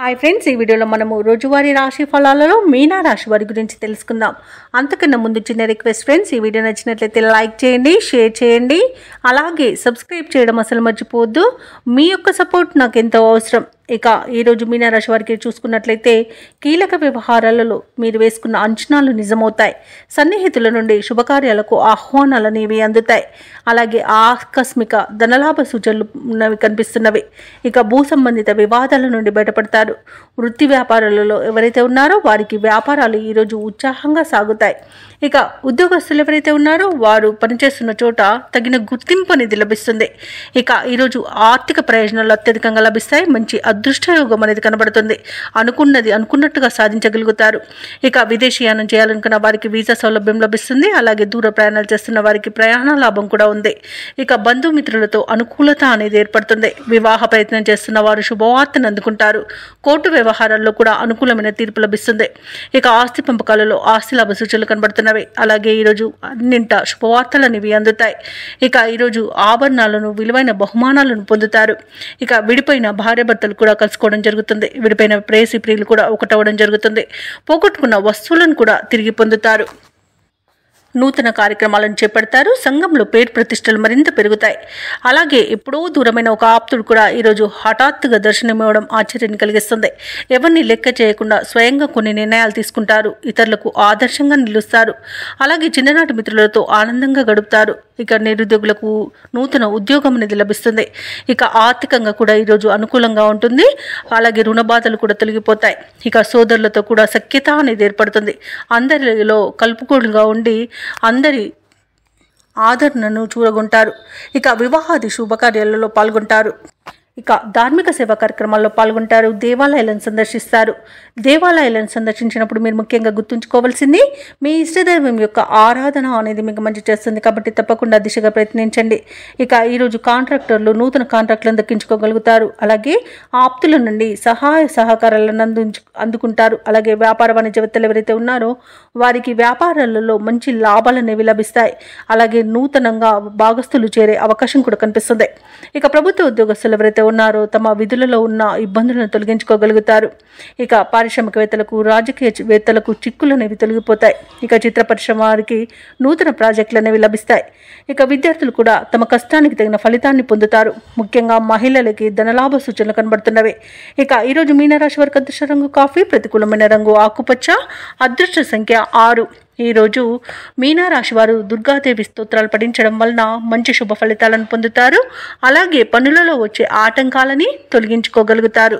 Hi friends, ఈ వీడియోలో మనము రోజువారీ రాశి ఫలాలలో మీనా రాశి వారి గురించి తెలుసుకుందాం. అంతకన్నా ముందు చిన్న రిక్వెస్ట్ ఫ్రెండ్స్, ఈ వీడియో నచ్చినట్లయితే లైక్ చేయండి, షేర్ చేయండి, అలాగే సబ్స్క్రైబ్ చేయడం అసలు మర్చిపోవద్దు. మీ యొక్క సపోర్ట్ నాకు ఎంతో అవసరం. ఇక ఈరోజు మీనా రాశి వారికి చూసుకున్నట్లయితే కీలక వ్యవహారాలలో మీరు వేసుకున్న అంచనాలు నిజమవుతాయి. సన్నిహితుల నుండి శుభకార్యాలకు ఆహ్వానాలు అనేవి అందుతాయి. అలాగే ఆకస్మిక ధనలాభ సూచనలు కనిపిస్తున్నవి. ఇక భూ సంబంధిత వివాదాల నుండి బయటపడతారు. వృత్తి వ్యాపారాలలో ఎవరైతే ఉన్నారో వారికి వ్యాపారాలు ఈరోజు ఉత్సాహంగా సాగుతాయి. ఇక ఉద్యోగస్తులు ఎవరైతే ఉన్నారో వారు పనిచేస్తున్న చోట తగిన గుర్తింపు అనేది లభిస్తుంది. ఇక ఈరోజు ఆర్థిక ప్రయోజనాలు అత్యధికంగా లభిస్తాయి. మంచి అదృష్టయోగం అనేది కనబడుతుంది. అనుకున్నది అనుకున్నట్టుగా సాధించగలుగుతారు. ఇక విదేశీయానం చేయాలనుకున్న వారికి వీసా సౌలభ్యం లభిస్తుంది. అలాగే దూర ప్రయాణాలు చేస్తున్న వారికి ప్రయాణ లాభం కూడా ఉంది. ఇక బంధుమిత్రులతో అనుకూలత అనేది ఏర్పడుతుంది. వివాహ ప్రయత్నం చేస్తున్న వారు శుభవార్తను అందుకుంటారు. కోర్టు వ్యవహారాల్లో కూడా అనుకూలమైన తీర్పు లభిస్తుంది. ఇక ఆస్తి పంపకాలలో ఆస్తి లాభ సూచనలు కనబడుతున్నవి. అలాగే ఈరోజు అన్నింట శుభవార్తలు అనేవి అందుతాయి. ఇక ఈరోజు ఆభరణాలను విలువైన బహుమానాలను పొందుతారు. ఇక విడిపోయిన భార్యాభర్తలు కూడా కలుసుకోవడం జరుగుతుంది. విడిపోయిన ప్రేయసి ప్రియులు కూడా ఒకటవడం జరుగుతుంది. పోగొట్టుకున్న వస్తువులను కూడా తిరిగి పొందుతారు. నూతన కార్యక్రమాలను చేపడతారు. సంఘంలో పేరు ప్రతిష్టలు మరింత పెరుగుతాయి. అలాగే ఎప్పుడో దూరమైన ఒక ఆప్తుడు కూడా ఈరోజు హఠాత్తుగా దర్శనమివ్వడం ఆశ్చర్యాన్ని కలిగిస్తుంది. ఎవరిని లెక్క చేయకుండా స్వయంగా కొన్ని నిర్ణయాలు తీసుకుంటారు. ఇతరులకు ఆదర్శంగా నిలుస్తారు. అలాగే చిన్ననాటి మిత్రులతో ఆనందంగా గడుపుతారు. ఇక నిరుద్యోగులకు నూతన ఉద్యోగం అనేది లభిస్తుంది. ఇక ఆర్థికంగా కూడా ఈరోజు అనుకూలంగా ఉంటుంది. అలాగే రుణ బాధలు కూడా తొలగిపోతాయి. ఇక సోదరులతో కూడా సఖ్యత అనేది ఏర్పడుతుంది. అందరిలో కలుపుకోలుగా ఉండి అందరి ఆదరణను చూరగొంటారు. ఇక వివాహాది శుభకార్యాలలో పాల్గొంటారు. ఇక ధార్మిక సేవా కార్యక్రమాల్లో పాల్గొంటారు. దేవాలయాలను సందర్శిస్తారు. దేవాలయాలను సందర్శించినప్పుడు మీరు ముఖ్యంగా గుర్తుంచుకోవాల్సింది మీ ఇష్టదైవం యొక్క ఆరాధన అనేది మీకు మంచి చేస్తుంది. కాబట్టి తప్పకుండా దిశగా ప్రయత్నించండి. ఇక ఈరోజు కాంట్రాక్టర్లు నూతన కాంట్రాక్టులను దక్కించుకోగలుగుతారు. అలాగే ఆప్తుల నుండి సహాయ సహకారాలను అందుకుంటారు. అలాగే వ్యాపార వాణిజ్యవేత్తలు ఎవరైతే ఉన్నారో వారికి వ్యాపారాలలో మంచి లాభాలు అనేవి లభిస్తాయి. అలాగే నూతనంగా భాగస్తులు చేరే అవకాశం కూడా కనిపిస్తుంది. ఇక ప్రభుత్వ ఉద్యోగస్తులు ఎవరైతే ఉన్నారో తమ విధులలో ఉన్న ఇబ్బందులను తొలగించుకోగలుగుతారు. ఇక పారిశ్రామికవేత్తలకు రాజకీయవేత్తలకు చిక్కులు అనేవి తొలగిపోతాయి. ఇక చిత్ర పరిశ్రమ వారికి నూతన ప్రాజెక్టులు అనేవి లభిస్తాయి. ఇక విద్యార్థులు కూడా తమ కష్టానికి తగిన ఫలితాన్ని పొందుతారు. ముఖ్యంగా మహిళలకి ధనలాభ సూచనలు కనబడుతున్నవి. ఇక ఈరోజు మీనరాశి వారికి అదృష్ట రంగు కాఫీ, ప్రతికూలమైన రంగు ఆకుపచ్చ, అదృష్ట సంఖ్య 6. ఈరోజు మీనారాశి వారు దుర్గాదేవి స్తోత్రాలు పఠించడం వలన మంచి శుభ ఫలితాలను పొందుతారు. అలాగే పనులలో వచ్చే ఆటంకాలని తొలగించుకోగలుగుతారు.